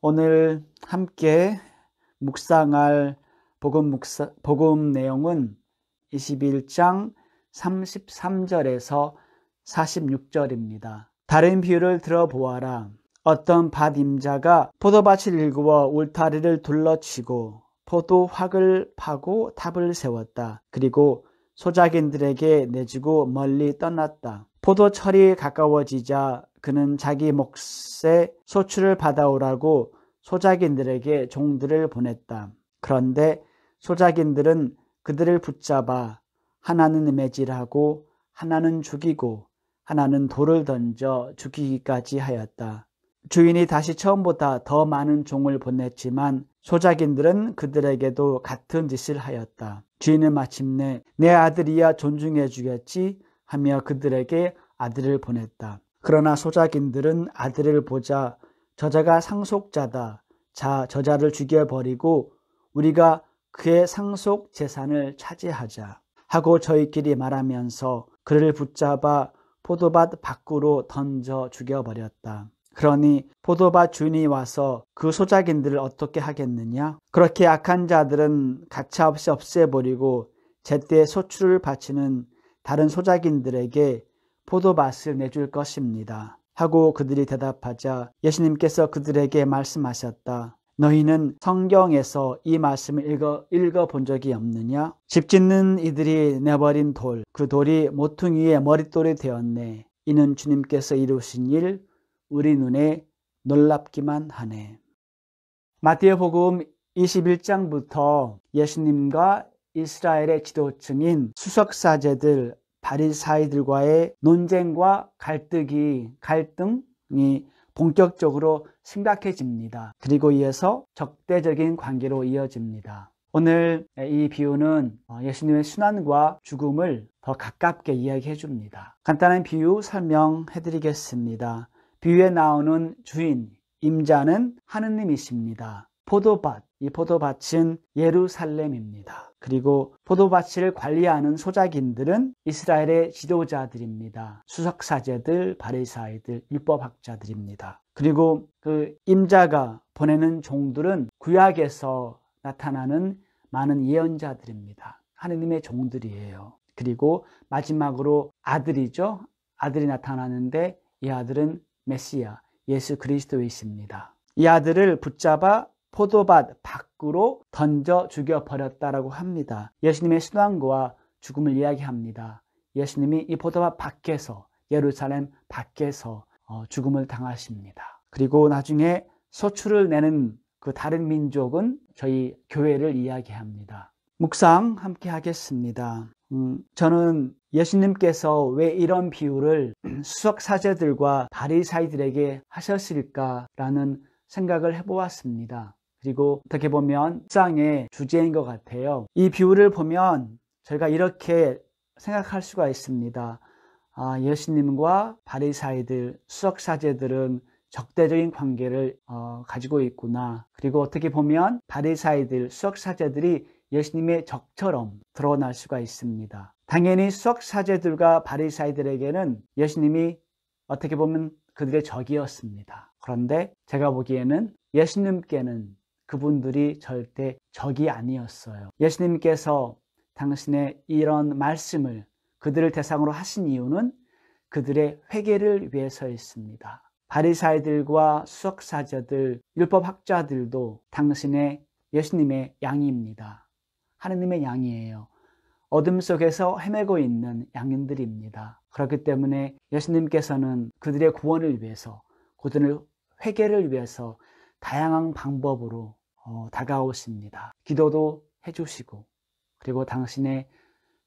오늘 함께 묵상할 복음 내용은 21장 33절에서 46절입니다. 다른 비유를 들어보아라. 어떤 밭 임자가 포도밭을 일구어 울타리를 둘러치고 포도확을 파고 탑을 세웠다. 그리고 소작인들에게 내주고 멀리 떠났다. 포도철이 가까워지자 그는 자기 몫의 소출을 받아오라고 소작인들에게 종들을 보냈다. 그런데 소작인들은 그들을 붙잡아 하나는 매질하고 하나는 죽이고 하나는 돌을 던져 죽이기까지 하였다. 주인이 다시 처음보다 더 많은 종을 보냈지만 소작인들은 그들에게도 같은 짓을 하였다. 주인은 마침내 내 아들이야 존중해 주겠지 하며 그들에게 아들을 보냈다. 그러나 소작인들은 아들을 보자 저자가 상속자다. 자, 저자를 죽여버리고 우리가 그의 상속 재산을 차지하자 하고 저희끼리 말하면서 그를 붙잡아 포도밭 밖으로 던져 죽여버렸다. 그러니 포도밭 주인이 와서 그 소작인들을 어떻게 하겠느냐? 그렇게 악한 자들은 가차없이 없애버리고 제때 소출을 바치는 다른 소작인들에게 포도밭을 내줄 것입니다. 하고 그들이 대답하자 예수님께서 그들에게 말씀하셨다. 너희는 성경에서 이 말씀을 읽어본 적이 없느냐? 집 짓는 이들이 내버린 돌, 그 돌이 모퉁이의 머릿돌이 되었네. 이는 주님께서 이루신 일, 우리 눈에 놀랍기만 하네. 마태복음 21장부터 예수님과 이스라엘의 지도층인 수석사제들, 바리사이들과의 논쟁과 갈등이 본격적으로 심각해집니다. 그리고 이어서 적대적인 관계로 이어집니다. 오늘 이 비유는 예수님의 순환과 죽음을 더 가깝게 이야기해 줍니다. 간단한 비유 설명해 드리겠습니다. 비유에 나오는 주인, 임자는 하느님이십니다. 포도밭, 이 포도밭은 예루살렘입니다. 그리고 포도밭을 관리하는 소작인들은 이스라엘의 지도자들입니다. 수석사제들, 바리사이들, 율법학자들입니다. 그리고 그 임자가 보내는 종들은 구약에서 나타나는 많은 예언자들입니다. 하느님의 종들이에요. 그리고 마지막으로 아들이죠. 아들이 나타나는데 이 아들은 메시아, 예수 그리스도이십니다. 이 아들을 붙잡아 포도밭 밖으로 던져 죽여버렸다라고 합니다. 예수님의 순환과 죽음을 이야기합니다. 예수님이 이 포도밭 밖에서, 예루살렘 밖에서 죽음을 당하십니다. 그리고 나중에 소출을 내는 그 다른 민족은 저희 교회를 이야기합니다. 묵상 함께 하겠습니다. 저는 예수님께서 왜 이런 비유를 수석사제들과 바리사이들에게 하셨을까라는 생각을 해보았습니다. 그리고 어떻게 보면 묵상의 주제인 것 같아요. 이 비유를 보면 저희가 이렇게 생각할 수가 있습니다. 예수님과 바리사이들, 수석사제들은 적대적인 관계를 가지고 있구나. 그리고 어떻게 보면 바리사이들, 수석사제들이 예수님의 적처럼 드러날 수가 있습니다. 당연히 수석사제들과 바리사이들에게는 예수님이 어떻게 보면 그들의 적이었습니다. 그런데 제가 보기에는 예수님께는 그분들이 절대 적이 아니었어요. 예수님께서 당신의 이런 말씀을 그들을 대상으로 하신 이유는 그들의 회개를 위해서였습니다. 바리사이들과 수석사제들, 율법학자들도 당신의 예수님의 양입니다. 하느님의 양이에요. 어둠 속에서 헤매고 있는 양인들입니다. 그렇기 때문에 예수님께서는 그들의 구원을 위해서, 그들의 회개를 위해서 다양한 방법으로 다가오십니다. 기도도 해주시고, 그리고 당신의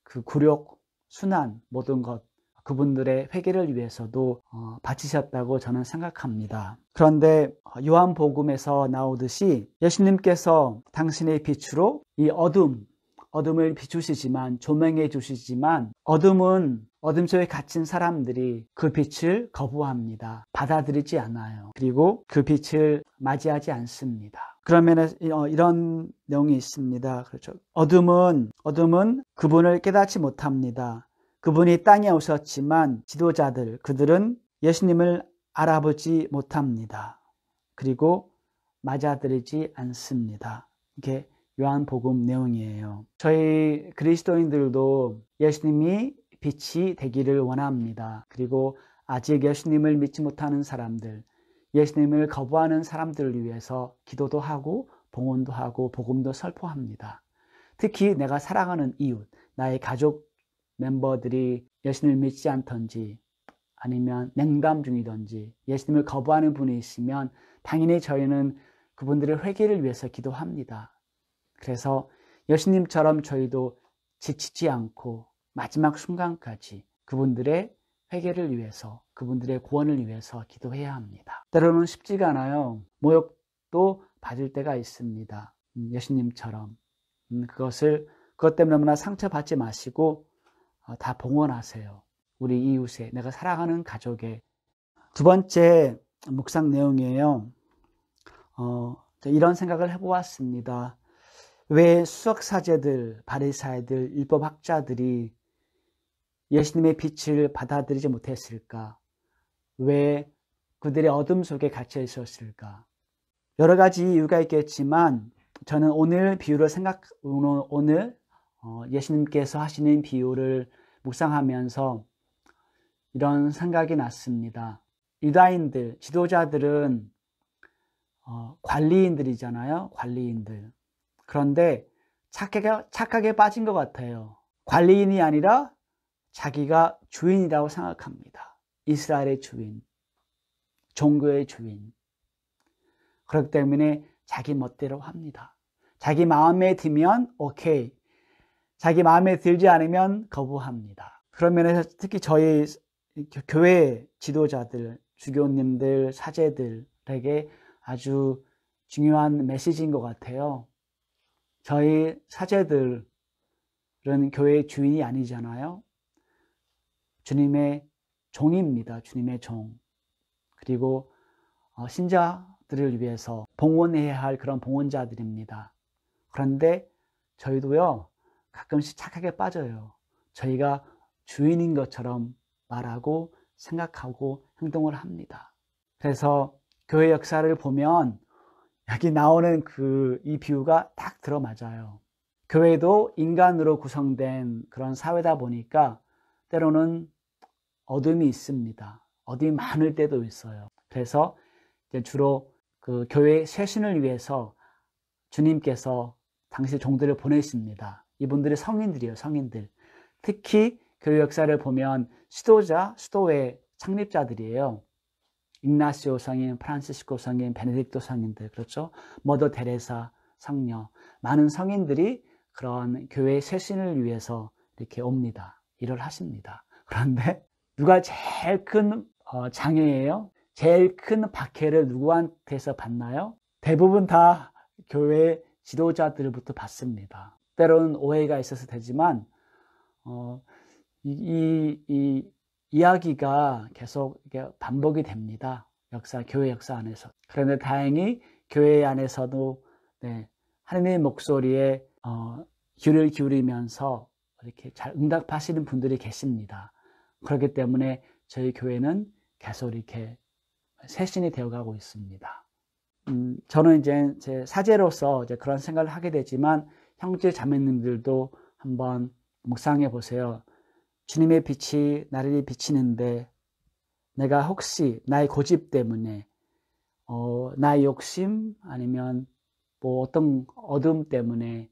그 굴욕, 순환, 모든 것, 그분들의 회개를 위해서도 바치셨다고 저는 생각합니다. 그런데 요한복음에서 나오듯이 예수님께서 당신의 빛으로 이 어둠을 비추시지만, 조명해 주시지만, 어둠 속에 갇힌 사람들이 그 빛을 거부합니다. 받아들이지 않아요. 그리고 그 빛을 맞이하지 않습니다. 그러면 이런 내용이 있습니다. 그렇죠. 어둠은 그분을 깨닫지 못합니다. 그분이 땅에 오셨지만 지도자들, 그들은 예수님을 알아보지 못합니다. 그리고 맞아들이지 않습니다. 이게 요한복음 내용이에요. 저희 그리스도인들도 예수님이 빛이 되기를 원합니다. 그리고 아직 예수님을 믿지 못하는 사람들, 예수님을 거부하는 사람들을 위해서 기도도 하고 봉헌도 하고 복음도 설포합니다. 특히 내가 사랑하는 이웃, 나의 가족 멤버들이 예수님을 믿지 않던지 아니면 냉담 중이던지 예수님을 거부하는 분이 있으면 당연히 저희는 그분들의 회개를 위해서 기도합니다. 그래서 예수님처럼 저희도 지치지 않고 마지막 순간까지 그분들의 회개를 위해서, 그분들의 구원을 위해서 기도해야 합니다. 때로는 쉽지가 않아요. 모욕도 받을 때가 있습니다. 예수님처럼. 그것 때문에 너무나 상처받지 마시고 다 봉헌하세요. 우리 이웃에, 내가 사랑하는 가족에. 두 번째 묵상 내용이에요. 이런 생각을 해보았습니다. 왜 수석사제들, 바리사이들, 율법학자들이 예수님의 빛을 받아들이지 못했을까? 왜 그들의 어둠 속에 갇혀 있었을까? 여러 가지 이유가 있겠지만 저는 오늘 비유를 오늘 예수님께서 하시는 비유를 묵상하면서 이런 생각이 났습니다. 유다인들, 지도자들은 관리인들이잖아요. 관리인들. 그런데 착하게 빠진 것 같아요. 관리인이 아니라 자기가 주인이라고 생각합니다. 이스라엘의 주인, 종교의 주인. 그렇기 때문에 자기 멋대로 합니다. 자기 마음에 들면 오케이, 자기 마음에 들지 않으면 거부합니다. 그런 면에서 특히 저희 교회 지도자들, 주교님들, 사제들에게 아주 중요한 메시지인 것 같아요. 저희 사제들은 교회의 주인이 아니잖아요. 주님의 종입니다. 주님의 종. 그리고 신자들을 위해서 봉헌해야 할 그런 봉헌자들입니다. 그런데 저희도요, 가끔씩 착하게 빠져요. 저희가 주인인 것처럼 말하고 생각하고 행동을 합니다. 그래서 교회 역사를 보면 여기 나오는 이 비유가 딱 들어맞아요. 교회도 인간으로 구성된 그런 사회다 보니까 때로는 어둠이 있습니다. 어둠이 많을 때도 있어요. 그래서 이제 주로 그 교회 쇄신을 위해서 주님께서 당시 종들을 보내십니다. 이분들이 성인들이에요. 성인들. 특히 교회 역사를 보면 수도의 창립자들이에요. ignacio 성인, 프란시스코 성인, 베네딕토 성인들, 그렇죠? 머더 테레사 성녀, 많은 성인들이 그런 교회 쇄신을 위해서 이렇게 옵니다. 일을 하십니다. 그런데 누가 제일 큰 장애예요? 제일 큰 박해를 누구한테서 받나요? 대부분 다 교회 지도자들부터 받습니다. 때로는 오해가 있어서 되지만 이 이야기가 계속 반복이 됩니다. 교회 역사 안에서. 그런데 다행히 교회 안에서도 하나님의 목소리에 귀를 기울이면서 이렇게 잘 응답하시는 분들이 계십니다. 그렇기 때문에 저희 교회는 계속 이렇게 쇄신이 되어가고 있습니다. 저는 이제 제 사제로서 이제 그런 생각을 하게 되지만 형제 자매님들도 한번 묵상해 보세요. 주님의 빛이 나를 비치는데 내가 혹시 나의 고집 때문에 나의 욕심 아니면 뭐 어떤 어둠 때문에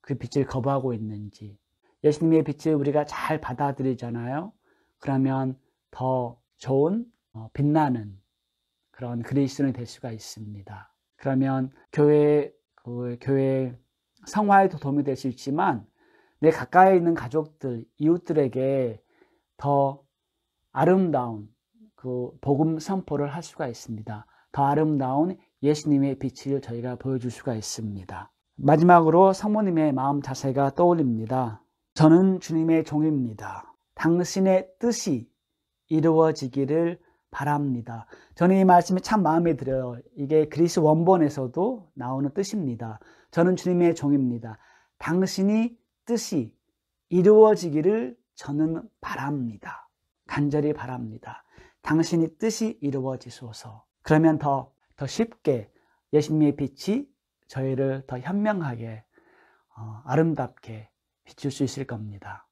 그 빛을 거부하고 있는지, 예수님의 빛을 우리가 잘 받아들이잖아요. 그러면 더 좋은 빛나는 그런 그리스도인이 될 수가 있습니다. 그러면 교회 성화에도 도움이 될 수 있지만 내 가까이 있는 가족들, 이웃들에게 더 아름다운 그 복음 선포를 할 수가 있습니다. 더 아름다운 예수님의 빛을 저희가 보여줄 수가 있습니다. 마지막으로 성모님의 마음 자세가 떠올립니다. 저는 주님의 종입니다. 당신의 뜻이 이루어지기를 바랍니다. 저는 이 말씀이 참 마음에 들어요. 이게 그리스 원본에서도 나오는 뜻입니다. 저는 주님의 종입니다. 당신이 뜻이 이루어지기를 저는 바랍니다. 간절히 바랍니다. 당신이 뜻이 이루어지소서. 그러면 더 쉽게 예수님의 빛이 저희를 더 현명하게 아름답게 비출 수 있을 겁니다.